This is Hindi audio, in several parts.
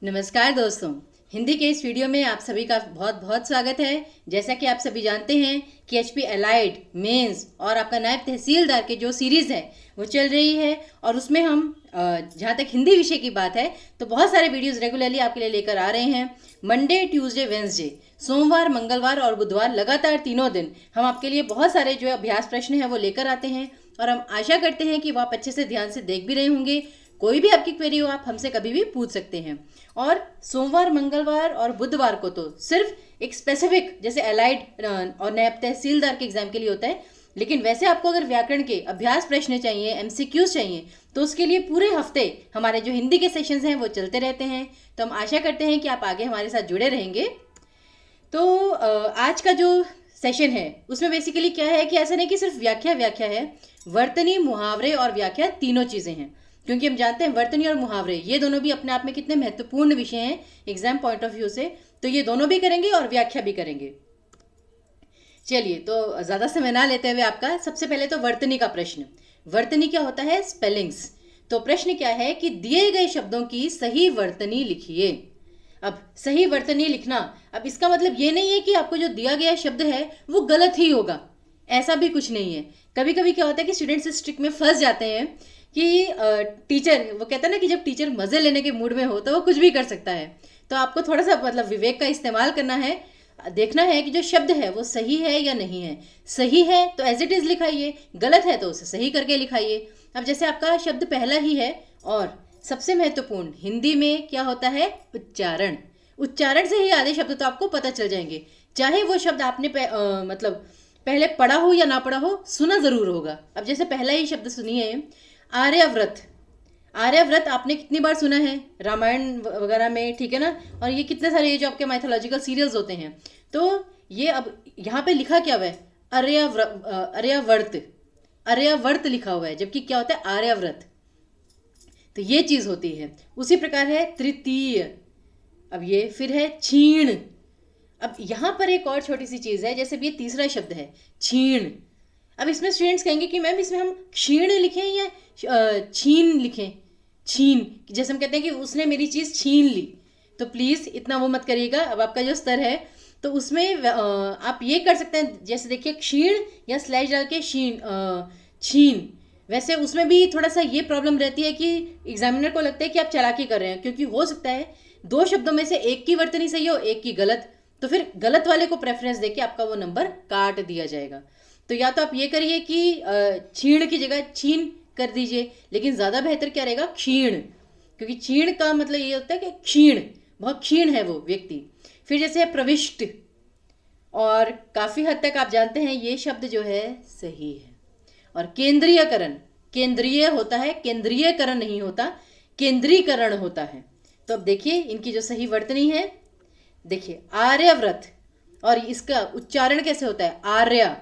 नमस्कार दोस्तों। हिंदी के इस वीडियो में आप सभी का बहुत बहुत स्वागत है। जैसा कि आप सभी जानते हैं कि एचपी एलाइड मेंस और आपका नायब तहसीलदार के जो सीरीज़ है वो चल रही है और उसमें हम जहाँ तक हिंदी विषय की बात है तो बहुत सारे वीडियोस रेगुलरली आपके लिए लेकर आ रहे हैं। मंडे, ट्यूसडे, वेंसडे, सोमवार, मंगलवार और बुधवार लगातार तीनों दिन हम आपके लिए बहुत सारे जो अभ्यास प्रश्न हैं वो लेकर आते हैं और हम आशा करते हैं कि वो आप अच्छे से ध्यान से देख भी रहे होंगे। कोई भी आपकी क्वेरी हो आप हमसे कभी भी पूछ सकते हैं। और सोमवार, मंगलवार और बुधवार को तो सिर्फ एक स्पेसिफिक जैसे अलाइड और नायब तहसीलदार के एग्जाम के लिए होता है, लेकिन वैसे आपको अगर व्याकरण के अभ्यास प्रश्न चाहिए, एमसीक्यूज चाहिए, तो उसके लिए पूरे हफ्ते हमारे जो हिंदी के सेशंस हैं वो चलते रहते हैं। तो हम आशा करते हैं कि आप आगे हमारे साथ जुड़े रहेंगे। तो आज का जो सेशन है उसमें बेसिकली क्या है कि ऐसा नहीं कि सिर्फ व्याख्या है, वर्तनी, मुहावरे और व्याख्या तीनों चीज़ें हैं, क्योंकि हम जानते हैं वर्तनी और मुहावरे ये दोनों भी अपने आप में कितने महत्वपूर्ण विषय हैं एग्जाम पॉइंट ऑफ व्यू से। तो ये दोनों भी करेंगे और व्याख्या भी करेंगे। चलिए, तो ज़्यादा समय ना लेते हुए आपका सबसे पहले तो वर्तनी का प्रश्न। वर्तनी क्या होता है? स्पेलिंग्स। तो प्रश्न क्या है कि दिए गए शब्दों की सही वर्तनी लिखिए। अब सही वर्तनी लिखना, अब इसका मतलब ये नहीं है कि आपको जो दिया गया शब्द है वो गलत ही होगा, ऐसा भी कुछ नहीं है। कभी कभी क्या होता है कि स्टूडेंट्स इस ट्रिक में फंस जाते हैं कि टीचर, वो कहता है ना कि जब टीचर मज़े लेने के मूड में हो तो वो कुछ भी कर सकता है। तो आपको थोड़ा सा मतलब विवेक का इस्तेमाल करना है, देखना है कि जो शब्द है वो सही है या नहीं है। सही है तो एज इट इज़ लिखाइए, गलत है तो उसे सही करके लिखाइए। अब जैसे आपका शब्द पहला ही है और सबसे महत्वपूर्ण हिंदी में क्या होता है? उच्चारण। उच्चारण से ही आधे शब्द तो आपको पता चल जाएंगे, चाहे वो शब्द आपने मतलब पहले पढ़ा हो या ना पढ़ा हो, सुना ज़रूर होगा। अब जैसे पहला ही शब्द सुनिए, आर्यव्रत। आर्यव्रत आपने कितनी बार सुना है रामायण वगैरह में, ठीक है ना। और ये कितने सारे ये जो आपके माइथोलॉजिकल सीरियल्स होते हैं, तो ये अब यहाँ पे लिखा क्या हुआ है? आर्यवर्त। आर्यवर्त लिखा हुआ है, जबकि क्या होता है? आर्यव्रत। तो ये चीज़ होती है। उसी प्रकार है तृतीय। अब ये फिर है छीण। अब यहाँ पर एक और छोटी सी चीज़ है, जैसे भी ये तीसरा शब्द है छीण। अब इसमें स्टूडेंट्स कहेंगे कि मैम इसमें हम क्षीण लिखें या छीन लिखें? छीन, जैसे हम कहते हैं कि उसने मेरी चीज़ छीन ली, तो प्लीज़ इतना वो मत करिएगा। अब आपका जो स्तर है तो उसमें आप ये कर सकते हैं, जैसे देखिए क्षीण या स्लैश डाल के छीन। वैसे उसमें भी थोड़ा सा ये प्रॉब्लम रहती है कि एग्जामिनर को लगता है कि आप चालाकी कर रहे हैं, क्योंकि हो सकता है दो शब्दों में से एक की वर्तनी सही हो, एक की गलत, तो फिर गलत वाले को प्रेफरेंस देके आपका वो नंबर काट दिया जाएगा। तो या तो आप ये करिए कि छीण की जगह छीन कर दीजिए, लेकिन ज़्यादा बेहतर क्या रहेगा? क्षीण, क्योंकि क्षीण का मतलब ये होता है कि क्षीण, बहुत क्षीण है वो व्यक्ति। फिर जैसे है प्रविष्ट, और काफ़ी हद तक आप जानते हैं ये शब्द जो है सही है। और केंद्रीयकरण, केंद्रीय होता है, केंद्रीयकरण नहीं होता, केंद्रीकरण होता है। तो अब देखिए इनकी जो सही वर्तनी है, देखिए आर्यव्रत, और इसका उच्चारण कैसे होता है? आर्य।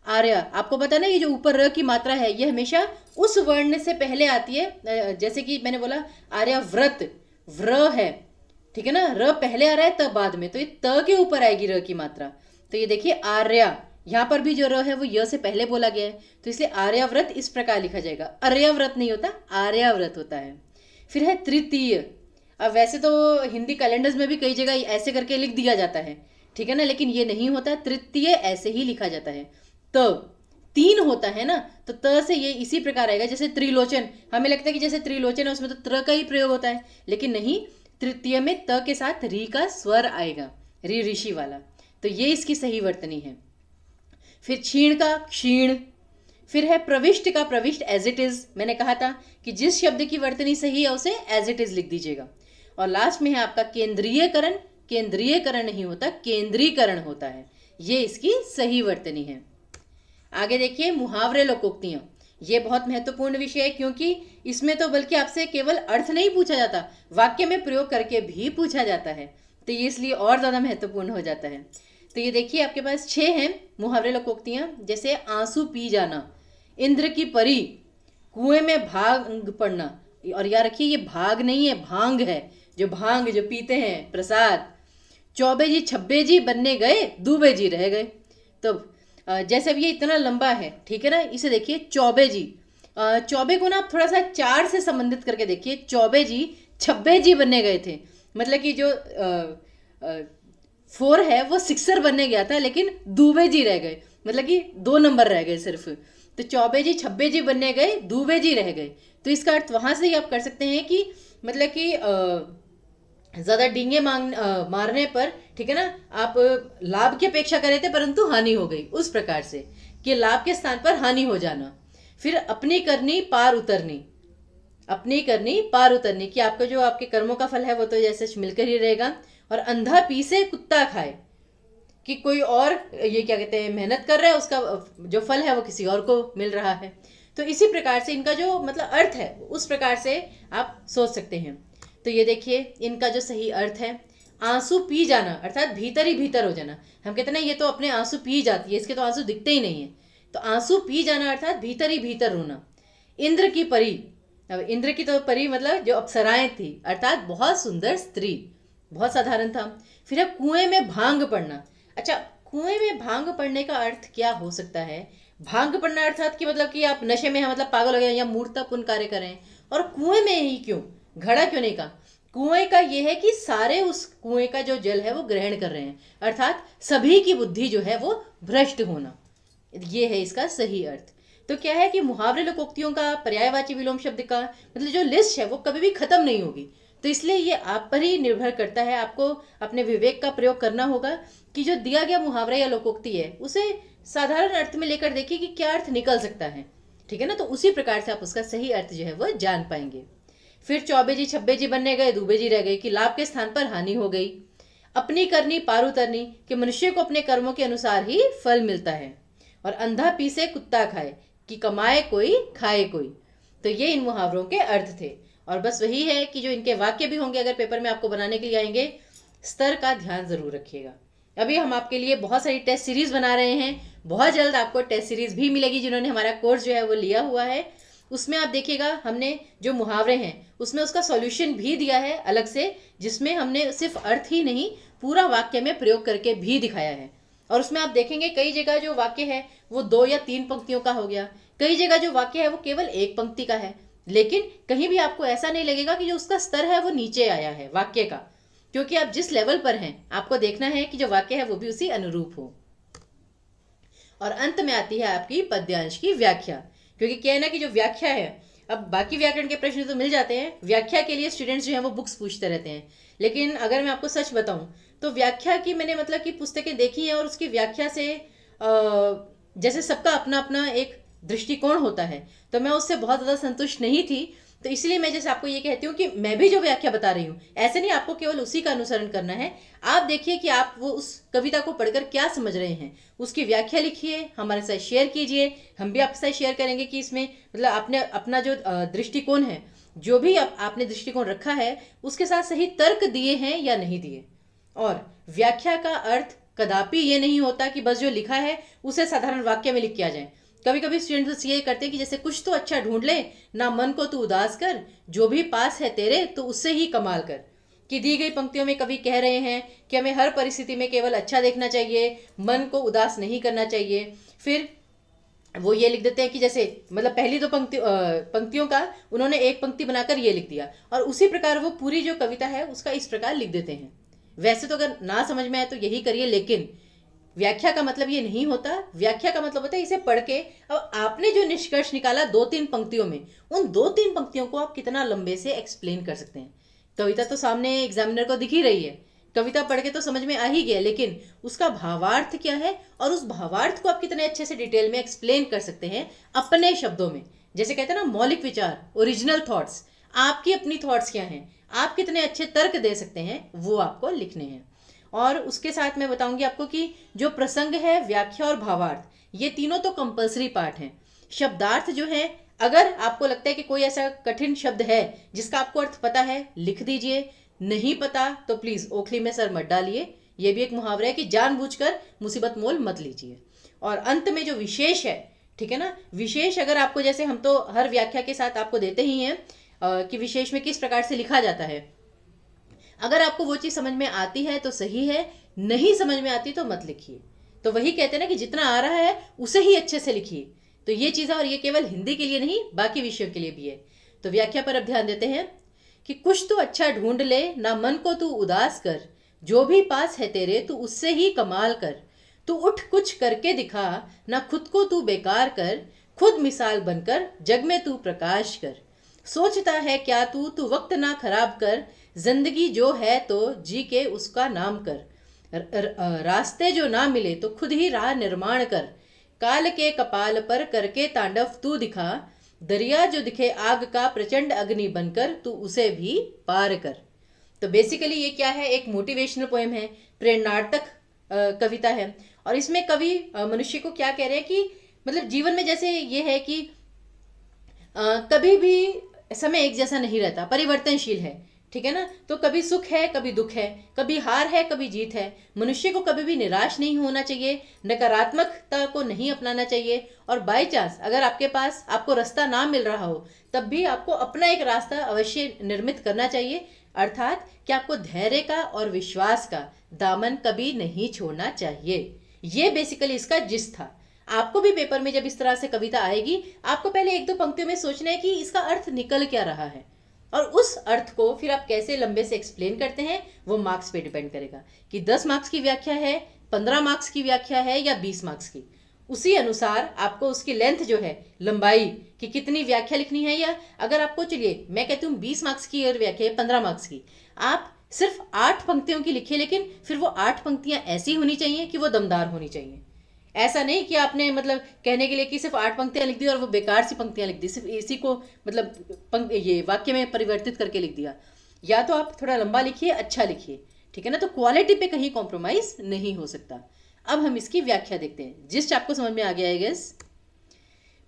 आर्य, आपको पता ना ये जो ऊपर र की मात्रा है ये हमेशा उस वर्ण से पहले आती है। जैसे कि मैंने बोला आर्यव्रत, व्र है, ठीक है ना, र पहले आ रहा है तब बाद में, तो ये त के ऊपर आएगी र की मात्रा। तो ये देखिए आर्या, यहाँ पर भी जो र है वो य से पहले बोला गया है, तो इसलिए आर्याव्रत इस प्रकार लिखा जाएगा। आर्याव्रत नहीं होता, आर्याव्रत होता है। फिर है तृतीय। अब वैसे तो हिंदी कैलेंडर्स में भी कई जगह ऐसे करके लिख दिया जाता है, ठीक है ना, लेकिन ये नहीं होता, तृतीय ऐसे ही लिखा जाता है। त तीन होता है ना, तो त से ये इसी प्रकार आएगा जैसे त्रिलोचन। हमें लगता है कि जैसे त्रिलोचन है उसमें तो त्र का ही प्रयोग होता है, लेकिन नहीं, तृतीय में त के साथ री का स्वर आएगा, री ऋषि वाला। तो ये इसकी सही वर्तनी है। फिर क्षीण का क्षीण। फिर है प्रविष्ट का प्रविष्ट, एज इट इज। मैंने कहा था कि जिस शब्द की वर्तनी सही है उसे एज इट इज लिख दीजिएगा। और लास्ट में है आपका केंद्रीयकरण। केंद्रीयकरण नहीं होता, केंद्रीकरण होता है, ये इसकी सही वर्तनी है। आगे देखिए मुहावरे लोकोक्तियां। ये बहुत महत्वपूर्ण विषय है, क्योंकि इसमें तो बल्कि आपसे केवल अर्थ नहीं पूछा जाता, वाक्य में प्रयोग करके भी पूछा जाता है, तो ये इसलिए और ज़्यादा महत्वपूर्ण हो जाता है। तो ये देखिए आपके पास 6 हैं मुहावरे लोकोक्तियां। जैसे आंसू पी जाना, इंद्र की परी, कुएं में भांग पड़ना, और याद रखिए ये भाग नहीं है, भांग है, जो भांग जो पीते हैं प्रसाद। चौबे जी छब्बे जी बनने गए, दूबे जी रह गए। तो जैसे अब ये इतना लंबा है, ठीक है ना, इसे देखिए चौबे जी। चौबे को ना आप थोड़ा सा 4 से संबंधित करके देखिए। चौबे जी छब्बे जी बनने गए थे, मतलब कि जो 4 है वो 6 बनने गया था, लेकिन दूबे जी रह गए, मतलब कि 2 नंबर रह गए सिर्फ। तो चौबे जी छब्बे जी बनने गए, दूबे जी रह गए। तो इसका अर्थ वहां से ही आप कर सकते हैं कि मतलब कि ज्यादा डींगे मारने पर, ठीक है ना, आप लाभ की अपेक्षा कर रहे थे परंतु हानि हो गई, उस प्रकार से कि लाभ के स्थान पर हानि हो जाना। फिर अपनी करनी पार उतरनी, अपनी करनी पार उतरनी कि आपका जो आपके कर्मों का फल है वो तो जैसे मिलकर ही रहेगा। और अंधा पी से कुत्ता खाए, कि कोई और ये क्या कहते हैं मेहनत कर रहा है, उसका जो फल है वो किसी और को मिल रहा है। तो इसी प्रकार से इनका जो मतलब अर्थ है उस प्रकार से आप सोच सकते हैं। तो ये देखिए इनका जो सही अर्थ है, आंसू पी जाना अर्थात भीतर ही भीतर हो जाना। हम कहते हैं ना ये तो अपने आंसू पी जाती है, इसके तो आंसू दिखते ही नहीं है। तो आंसू पी जाना अर्थात भीतर ही भीतर रोना। इंद्र की परी, अब इंद्र की तो परी मतलब जो अप्सराएं थी अर्थात बहुत सुंदर स्त्री, बहुत साधारण था। फिर है कुएं में भांग पड़ना। अच्छा, कुएं में भांग पड़ने का अर्थ क्या हो सकता है? भांग पड़ना अर्थात कि मतलब कि आप नशे में हैं, मतलब पागल हो गए या मूर्खतापूर्ण कार्य करें। और कुएं में ही क्यों, घड़ा क्यों नहीं का? कुएं का ये है कि सारे उस कुएं का जो जल है वो ग्रहण कर रहे हैं, अर्थात सभी की बुद्धि जो है वो भ्रष्ट होना, ये है इसका सही अर्थ। तो क्या है कि मुहावरे लोकोक्तियों का पर्यायवाची विलोम शब्द का मतलब जो लिस्ट है वो कभी भी खत्म नहीं होगी। तो इसलिए ये आप पर ही निर्भर करता है, आपको अपने विवेक का प्रयोग करना होगा कि जो दिया गया मुहावरा या लोकोक्ति है उसे साधारण अर्थ में लेकर देखिए कि क्या अर्थ निकल सकता है, ठीक है ना। तो उसी प्रकार से आप उसका सही अर्थ जो है वो जान पाएंगे। फिर चौबे जी छब्बे जी बनने गए, दूबे जी रह गए कि लाभ के स्थान पर हानि हो गई। अपनी करनी पार उतरनी कि मनुष्य को अपने कर्मों के अनुसार ही फल मिलता है। और अंधा पीसे कुत्ता खाए कि कमाए कोई खाए कोई। तो ये इन मुहावरों के अर्थ थे। और बस वही है कि जो इनके वाक्य भी होंगे अगर पेपर में आपको बनाने के लिए आएंगे, स्तर का ध्यान जरूर रखिएगा। अभी हम आपके लिए बहुत सारी टेस्ट सीरीज बना रहे हैं, बहुत जल्द आपको टेस्ट सीरीज भी मिलेगी। जिन्होंने हमारा कोर्स जो है वो लिया हुआ है उसमें आप देखिएगा हमने जो मुहावरे हैं उसमें उसका सॉल्यूशन भी दिया है अलग से, जिसमें हमने सिर्फ अर्थ ही नहीं पूरा वाक्य में प्रयोग करके भी दिखाया है। और उसमें आप देखेंगे कई जगह जो वाक्य है वो 2 या 3 पंक्तियों का हो गया, कई जगह जो वाक्य है वो केवल 1 पंक्ति का है। लेकिन कहीं भी आपको ऐसा नहीं लगेगा कि जो उसका स्तर है वो नीचे आया है वाक्य का, क्योंकि आप जिस लेवल पर हैं आपको देखना है कि जो वाक्य है वो भी उसी अनुरूप हो। और अंत में आती है आपकी पद्यांश की व्याख्या, क्योंकि क्या है ना कि जो व्याख्या है, अब बाकी व्याकरण के प्रश्न तो मिल जाते हैं, व्याख्या के लिए स्टूडेंट्स जो है वो बुक्स पूछते रहते हैं। लेकिन अगर मैं आपको सच बताऊं तो व्याख्या की मैंने मतलब कि पुस्तकें देखी है और उसकी व्याख्या से जैसे सबका अपना अपना एक दृष्टिकोण होता है, तो मैं उससे बहुत ज़्यादा संतुष्ट नहीं थी। तो इसलिए मैं जैसे आपको ये कहती हूँ कि मैं भी जो व्याख्या बता रही हूँ ऐसे नहीं आपको केवल उसी का अनुसरण करना है। आप देखिए कि आप वो उस कविता को पढ़कर क्या समझ रहे हैं, उसकी व्याख्या लिखिए, हमारे साथ शेयर कीजिए, हम भी आपके साथ शेयर करेंगे कि इसमें मतलब आपने अपना जो दृष्टिकोण है, जो भी आपने दृष्टिकोण रखा है उसके साथ सही तर्क दिए हैं या नहीं दिए। और व्याख्या का अर्थ कदापि ये नहीं होता कि बस जो लिखा है उसे साधारण वाक्य में लिख के आ जाए। कभी कभी स्टूडेंट्स ये करते हैं कि जैसे कुछ तो अच्छा ढूंढ ले, ना मन को तू उदास कर, जो भी पास है तेरे तो उससे ही कमाल कर। कि दी गई पंक्तियों में कवि कह रहे हैं कि हमें हर परिस्थिति में केवल अच्छा देखना चाहिए, मन को उदास नहीं करना चाहिए। फिर वो ये लिख देते हैं कि जैसे मतलब पहली दो पंक्तियों का उन्होंने एक पंक्ति बनाकर ये लिख दिया, और उसी प्रकार वो पूरी जो कविता है उसका इस प्रकार लिख देते हैं। वैसे तो अगर ना समझ में आए तो यही करिए, लेकिन व्याख्या का मतलब ये नहीं होता। व्याख्या का मतलब होता है इसे पढ़ के अब आपने जो निष्कर्ष निकाला 2-3 पंक्तियों में, उन 2-3 पंक्तियों को आप कितना लंबे से एक्सप्लेन कर सकते हैं। कविता तो सामने एग्जामिनर को दिख ही रही है, कविता पढ़ के तो समझ में आ ही गया, लेकिन उसका भावार्थ क्या है और उस भावार्थ को आप कितने अच्छे से डिटेल में एक्सप्लेन कर सकते हैं अपने शब्दों में। जैसे कहते हैं ना मौलिक विचार, ओरिजिनल थॉट्स, आपकी अपनी थॉट्स क्या हैं, आप कितने अच्छे तर्क दे सकते हैं, वो आपको लिखने हैं। और उसके साथ मैं बताऊंगी आपको कि जो प्रसंग है, व्याख्या और भावार्थ, ये तीनों तो कंपलसरी पार्ट हैं। शब्दार्थ जो है, अगर आपको लगता है कि कोई ऐसा कठिन शब्द है जिसका आपको अर्थ पता है लिख दीजिए, नहीं पता तो प्लीज ओखली में सर मत डालिए। ये भी एक मुहावरा है कि जानबूझकर मुसीबत मोल मत लीजिए। और अंत में जो विशेष है, ठीक है ना, विशेष अगर आपको, जैसे हम तो हर व्याख्या के साथ आपको देते ही हैं कि विशेष में किस प्रकार से लिखा जाता है। अगर आपको वो चीज समझ में आती है तो सही है, नहीं समझ में आती तो मत लिखिए। तो वही कहते हैं ना कि जितना आ रहा है उसे ही अच्छे से लिखिए। तो ये चीज है, और ये केवल हिंदी के लिए नहीं बाकी विषयों के लिए भी है। तो व्याख्या पर अब ध्यान देते हैं कि कुछ तो अच्छा ढूंढ ले, ना मन को तू उदास कर, जो भी पास है तेरे तू उससे ही कमाल कर, तू उठ कुछ करके दिखा, ना खुद को तू बेकार कर, खुद मिसाल बनकर जग में तू प्रकाश कर, सोचता है क्या तू तू वक्त ना खराब कर, जिंदगी जो है तो जी के उसका नाम कर, रास्ते जो ना मिले तो खुद ही राह निर्माण कर, काल के कपाल पर करके तांडव तू दिखा, दरिया जो दिखे आग का प्रचंड अग्नि बनकर तू उसे भी पार कर। तो बेसिकली ये क्या है, एक मोटिवेशनल पोएम है, प्रेरणार्थक कविता है। और इसमें कवि मनुष्य को क्या कह रहे हैं कि मतलब जीवन में जैसे ये है कि कभी भी समय एक जैसा नहीं रहता, परिवर्तनशील है, ठीक है ना। तो कभी सुख है, कभी दुख है, कभी हार है, कभी जीत है। मनुष्य को कभी भी निराश नहीं होना चाहिए, नकारात्मकता को नहीं अपनाना चाहिए। और बाय चांस अगर आपके पास आपको रास्ता ना मिल रहा हो, तब भी आपको अपना एक रास्ता अवश्य निर्मित करना चाहिए, अर्थात कि आपको धैर्य का और विश्वास का दामन कभी नहीं छोड़ना चाहिए। ये बेसिकली इसका जिस था। आपको भी पेपर में जब इस तरह से कविता आएगी, आपको पहले एक दो पंक्तियों में सोचना है कि इसका अर्थ निकल क्या रहा है, और उस अर्थ को फिर आप कैसे लंबे से एक्सप्लेन करते हैं वो मार्क्स पे डिपेंड करेगा कि 10 मार्क्स की व्याख्या है, 15 मार्क्स की व्याख्या है या 20 मार्क्स की। उसी अनुसार आपको उसकी लेंथ जो है, लंबाई कि कितनी व्याख्या लिखनी है, या अगर आपको चलिए मैं कहती हूँ 20 मार्क्स की और व्याख्या है 15 मार्क्स की, आप सिर्फ 8 पंक्तियों की लिखिए, लेकिन फिर वो 8 पंक्तियां ऐसी होनी चाहिए कि वो दमदार होनी चाहिए। ऐसा नहीं कि आपने मतलब कहने के लिए कि सिर्फ 8 पंक्तियां लिख दी और वो बेकार सी पंक्तियां लिख दी, सिर्फ इसी को मतलब ये वाक्य में परिवर्तित करके लिख दिया। या तो आप थोड़ा लंबा लिखिए, अच्छा लिखिए, ठीक है ना। तो क्वालिटी पे कहीं कॉम्प्रोमाइज नहीं हो सकता। अब हम इसकी व्याख्या देखते हैं, जिस आपको समझ में आ गया है गेस।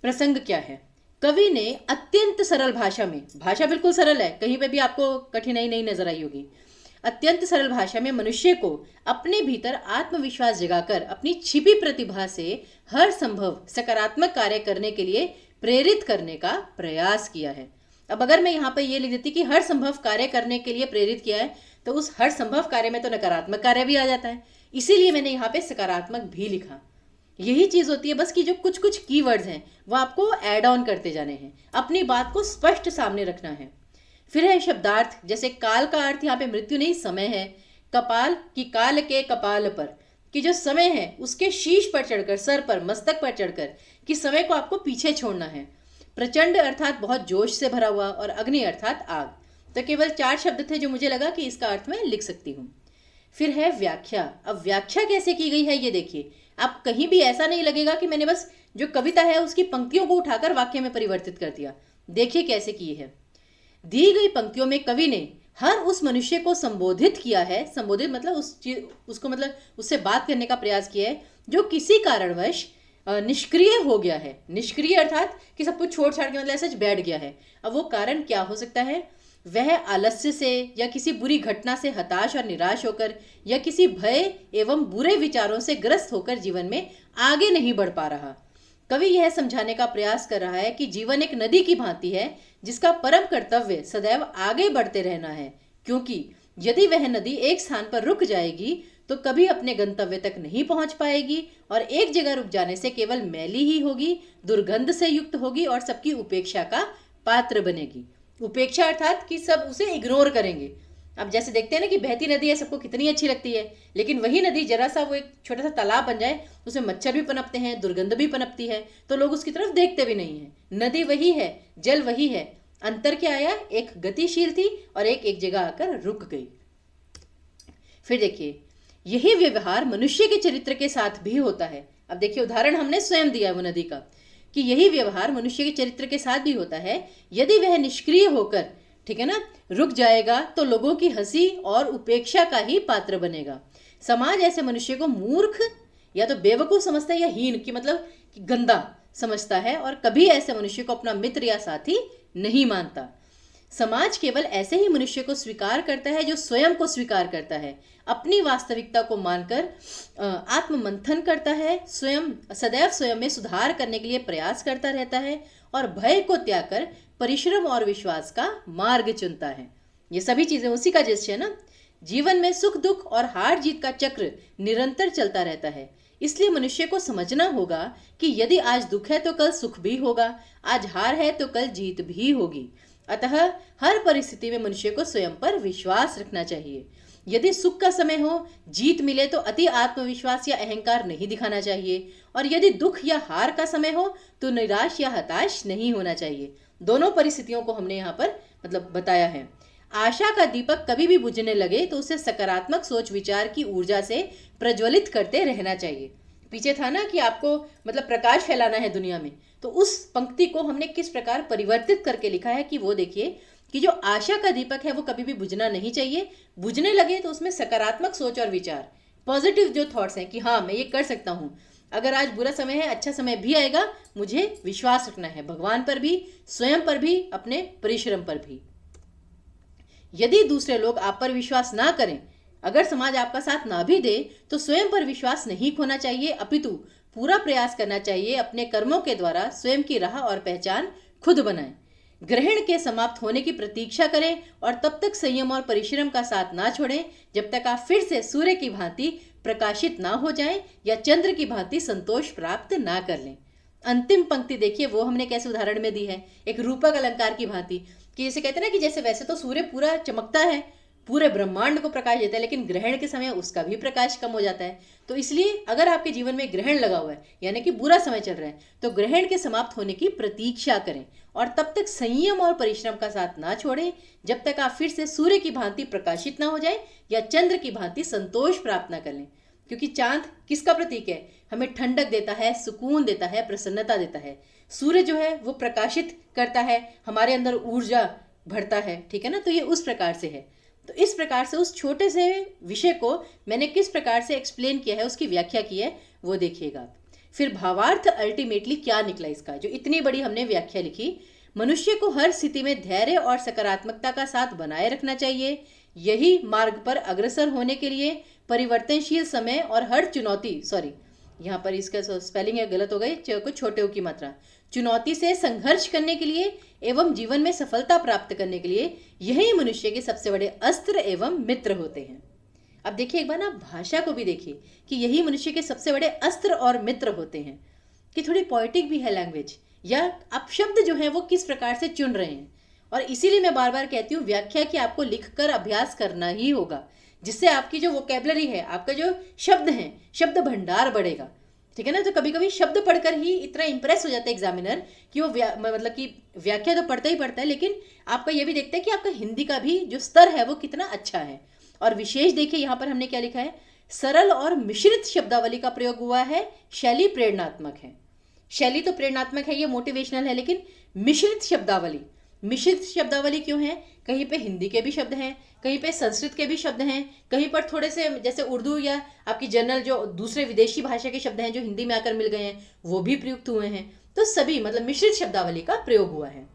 प्रसंग क्या है? कवि ने अत्यंत सरल भाषा में, भाषा बिल्कुल सरल है, कहीं पे भी आपको कठिनाई नहीं नजर आई होगी, अत्यंत सरल भाषा में मनुष्य को अपने भीतर आत्मविश्वास जगाकर अपनी छिपी प्रतिभा से हर संभव सकारात्मक कार्य करने के लिए प्रेरित करने का प्रयास किया है। अब अगर मैं यहाँ पे ये लिख देती कि हर संभव कार्य करने के लिए प्रेरित किया है, तो उस हर संभव कार्य में तो नकारात्मक कार्य भी आ जाता है, इसीलिए मैंने यहाँ पे सकारात्मक भी लिखा। यही चीज होती है बस कि जो कुछ कुछ कीवर्ड्स हैं वो आपको ऐड ऑन करते जाने हैं, अपनी बात को स्पष्ट सामने रखना है। फिर है शब्दार्थ, जैसे काल का अर्थ यहाँ पे मृत्यु नहीं, समय है। कपाल की काल के कपाल पर, कि जो समय है उसके शीश पर चढ़कर, सर पर, मस्तक पर चढ़कर, कि समय को आपको पीछे छोड़ना है। प्रचंड अर्थात बहुत जोश से भरा हुआ, और अग्नि अर्थात आग। तो केवल 4 शब्द थे जो मुझे लगा कि इसका अर्थ मैं लिख सकती हूँ। फिर है व्याख्या। अब व्याख्या कैसे की गई है ये देखिए, आप कहीं भी ऐसा नहीं लगेगा कि मैंने बस जो कविता है उसकी पंक्तियों को उठाकर वाक्य में परिवर्तित कर दिया। देखिए कैसे की है। दी गई पंक्तियों में कवि ने हर उस मनुष्य को संबोधित किया है, संबोधित मतलब उसको मतलब उससे बात करने का प्रयास किया है जो किसी कारणवश निष्क्रिय हो गया है। निष्क्रिय अर्थात कि सब कुछ छोड़ छाड़ के मतलब ऐसा बैठ गया है। अब वो कारण क्या हो सकता है? वह आलस्य से, या किसी बुरी घटना से हताश और निराश होकर, या किसी भय एवं बुरे विचारों से ग्रस्त होकर जीवन में आगे नहीं बढ़ पा रहा। कवि यह समझाने का प्रयास कर रहा है कि जीवन एक नदी की भांति है जिसका परम कर्तव्य सदैव आगे बढ़ते रहना है, क्योंकि यदि वह नदी एक स्थान पर रुक जाएगी तो कभी अपने गंतव्य तक नहीं पहुंच पाएगी, और एक जगह रुक जाने से केवल मैली ही होगी, दुर्गंध से युक्त होगी और सबकी उपेक्षा का पात्र बनेगी। उपेक्षा अर्थात कि सब उसे इग्नोर करेंगे। अब जैसे देखते हैं ना कि बहती नदी है, सबको कितनी अच्छी लगती है, लेकिन वही नदी जरा सा वो एक छोटा सा तालाब बन जाए, उसमें मच्छर भी पनपते हैं, दुर्गंध भी पनपती है, तो लोग उसकी तरफ देखते भी नहीं है। नदी वही है, जल वही है, अंतर क्या आया? एक गतिशील थी और एक जगह आकर रुक गई। फिर देखिए, यही व्यवहार मनुष्य के चरित्र के साथ भी होता है। अब देखिए उदाहरण हमने स्वयं दिया वो नदी का, कि यही व्यवहार मनुष्य के चरित्र के साथ भी होता है। यदि वह निष्क्रिय होकर, ठीक है ना, रुक जाएगा तो लोगों की हंसी और उपेक्षा का ही पात्र बनेगा। समाज ऐसे मनुष्य को मूर्ख या तो बेवकूफ समझता है, या हीन की मतलब कि गंदा समझता है, और कभी ऐसे मनुष्य को अपना मित्र या साथी नहीं मानता। समाज केवल ऐसे ही मनुष्य को स्वीकार करता है जो स्वयं को स्वीकार करता है, अपनी वास्तविकता को मानकर आत्ममंथन करता है, स्वयं सदैव स्वयं में सुधार करने के लिए प्रयास करता रहता है, और भय को त्याग कर परिश्रम और विश्वास का मार्ग चुनता है। ये सभी चीजें उसी का जिस है ना। जीवन में सुख दुख और हार जीत का चक्र निरंतर चलता रहता है। इसलिए मनुष्य को समझना होगा कि यदि आज दुख है तो कल सुख भी होगा, आज हार है तो कल जीत भी होगी। अतः हर परिस्थिति में मनुष्य को स्वयं पर विश्वास रखना चाहिए। यदि सुख का समय हो, जीत मिले तो अति आत्मविश्वास या अहंकार नहीं दिखाना चाहिए, और यदि दुख या हार का समय हो तो निराश या हताश नहीं होना चाहिए। दोनों परिस्थितियों को हमने यहाँ पर बताया है। आशा का दीपक कभी भी बुझने लगे तो उसे सकारात्मक सोच विचार की ऊर्जा से प्रज्वलित करते रहना चाहिए। पीछे था ना कि आपको प्रकाश फैलाना है दुनिया में, तो उस पंक्ति को हमने किस प्रकार परिवर्तित करके लिखा है कि वो देखिए कि जो आशा का दीपक है वो कभी भी बुझना नहीं चाहिए। बुझने लगे तो उसमें सकारात्मक सोच और विचार, पॉजिटिव जो थॉट्स हैं कि हाँ मैं ये कर सकता हूँ, अगर आज बुरा समय है अच्छा समय भी आएगा, मुझे विश्वास रखना है भगवान पर भी, स्वयं पर भी, अपने परिश्रम पर भी। यदि दूसरे लोग आप पर विश्वास ना करें, अगर समाज आपका साथ ना भी दे, तो स्वयं पर विश्वास नहीं खोना चाहिए, अपितु पूरा प्रयास करना चाहिए अपने कर्मों के द्वारा स्वयं की राह और पहचान खुद बनाएं। ग्रहण के समाप्त होने की प्रतीक्षा करें और तब तक संयम और परिश्रम का साथ ना छोड़ें जब तक आप फिर से सूर्य की भांति प्रकाशित ना हो जाएं या चंद्र की भांति संतोष प्राप्त ना कर लें। अंतिम पंक्ति देखिए वो हमने कैसे उदाहरण में दी है, एक रूपक अलंकार की भांति, कि जैसे कहते हैं ना कि जैसे वैसे तो सूर्य पूरा चमकता है, पूरे ब्रह्मांड को प्रकाश देता है, लेकिन ग्रहण के समय उसका भी प्रकाश कम हो जाता है। तो इसलिए अगर आपके जीवन में ग्रहण लगा हुआ है, यानी कि बुरा समय चल रहा है, तो ग्रहण के समाप्त होने की प्रतीक्षा करें और तब तक संयम और परिश्रम का साथ ना छोड़ें जब तक आप फिर से सूर्य की भांति प्रकाशित ना हो जाए या चंद्र की भांति संतोष प्राप्त ना कर लें। क्योंकि चांद किसका प्रतीक है? हमें ठंडक देता है, सुकून देता है, प्रसन्नता देता है। सूर्य जो है वो प्रकाशित करता है, हमारे अंदर ऊर्जा भरता है, ठीक है ना। तो ये उस प्रकार से है। तो इस प्रकार से उस छोटे से विषय को मैंने किस प्रकार से एक्सप्लेन किया है, उसकी व्याख्या की है, वो देखिएगा। फिर भावार्थ अल्टीमेटली क्या निकला इसका, जो इतनी बड़ी हमने व्याख्या लिखी। मनुष्य को हर स्थिति में धैर्य और सकारात्मकता का साथ बनाए रखना चाहिए। यही मार्ग पर अग्रसर होने के लिए परिवर्तनशील समय और हर चुनौती, सॉरी यहाँ पर इसका स्पेलिंग गलत हो गई, कुछ छोटे की मात्रा, चुनौती से संघर्ष करने के लिए एवं जीवन में सफलता प्राप्त करने के लिए यही मनुष्य के सबसे बड़े अस्त्र एवं मित्र होते हैं। अब देखिए एक बार ना भाषा को भी देखिए कि यही मनुष्य के सबसे बड़े अस्त्र और मित्र होते हैं, कि थोड़ी पोएटिक भी है लैंग्वेज, या आप शब्द जो है वो किस प्रकार से चुन रहे हैं। और इसीलिए मैं बार बार कहती हूँ व्याख्या कि आपको लिखकर अभ्यास करना ही होगा, जिससे आपकी जो वोकेबलरी है, आपका जो शब्द है, शब्द भंडार बढ़ेगा, ठीक है ना। तो कभी कभी शब्द पढ़कर ही इतना इंप्रेस हो जाता है एग्जामिनर कि वो कि व्याख्या तो पढ़ता ही पढ़ता है, लेकिन आपका ये भी देखता है कि आपका हिंदी का भी जो स्तर है वो कितना अच्छा है। और विशेष देखिए यहाँ पर हमने क्या लिखा है, सरल और मिश्रित शब्दावली का प्रयोग हुआ है, शैली प्रेरणात्मक है। शैली तो प्रेरणात्मक है, ये मोटिवेशनल है, लेकिन मिश्रित शब्दावली, मिश्रित शब्दावली क्यों है? कहीं पे हिंदी के भी शब्द हैं, कहीं पे संस्कृत के भी शब्द हैं, कहीं पर थोड़े से जैसे उर्दू या आपकी जनरल जो दूसरे विदेशी भाषा के शब्द हैं जो हिंदी में आकर मिल गए हैं वो भी प्रयुक्त हुए हैं। तो सभी मिश्रित शब्दावली का प्रयोग हुआ है।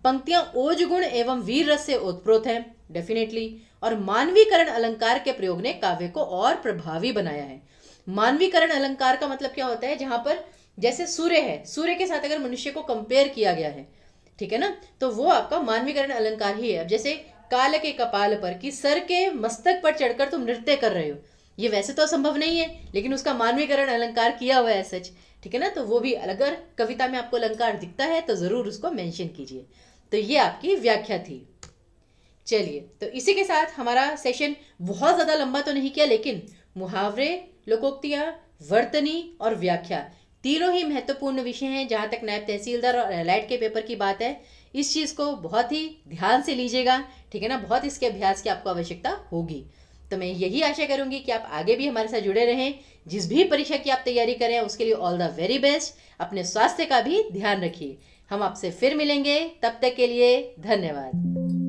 पंक्तियां ओज गुण एवं वीर रस से ओतप्रोत हैं, डेफिनेटली। और मानवीकरण अलंकार के प्रयोग ने काव्य को और प्रभावी बनाया है। मानवीकरण अलंकार का मतलब क्या होता है? जहां पर जैसे सूर्य है, सूर्य के साथ अगर मनुष्य को कंपेयर किया गया है, ठीक है ना, तो वो आपका मानवीकरण अलंकार ही है। अब जैसे काल के कपाल पर, कि सर के मस्तक पर चढ़कर तुम नृत्य कर रहे हो, ये वैसे तो संभव नहीं है, लेकिन उसका मानवीकरण अलंकार किया हुआ है सच, ठीक है ना। तो वो भी अगर कविता में आपको अलंकार दिखता है तो जरूर उसको मेंशन कीजिए। तो ये आपकी व्याख्या थी। चलिए, तो इसी के साथ हमारा सेशन बहुत ज्यादा लंबा तो नहीं किया, लेकिन मुहावरे, लोकोक्तियां, वर्तनी और व्याख्या तीनों ही महत्वपूर्ण विषय हैं जहां तक नायब तहसीलदार और एलाइड के पेपर की बात है। इस चीज को बहुत ही ध्यान से लीजिएगा, ठीक है ना। बहुत इसके अभ्यास की आपको आवश्यकता होगी। तो मैं यही आशा करूंगी कि आप आगे भी हमारे साथ जुड़े रहें। जिस भी परीक्षा की आप तैयारी करें उसके लिए ऑल द वेरी बेस्ट। अपने स्वास्थ्य का भी ध्यान रखिए। हम आपसे फिर मिलेंगे, तब तक के लिए धन्यवाद।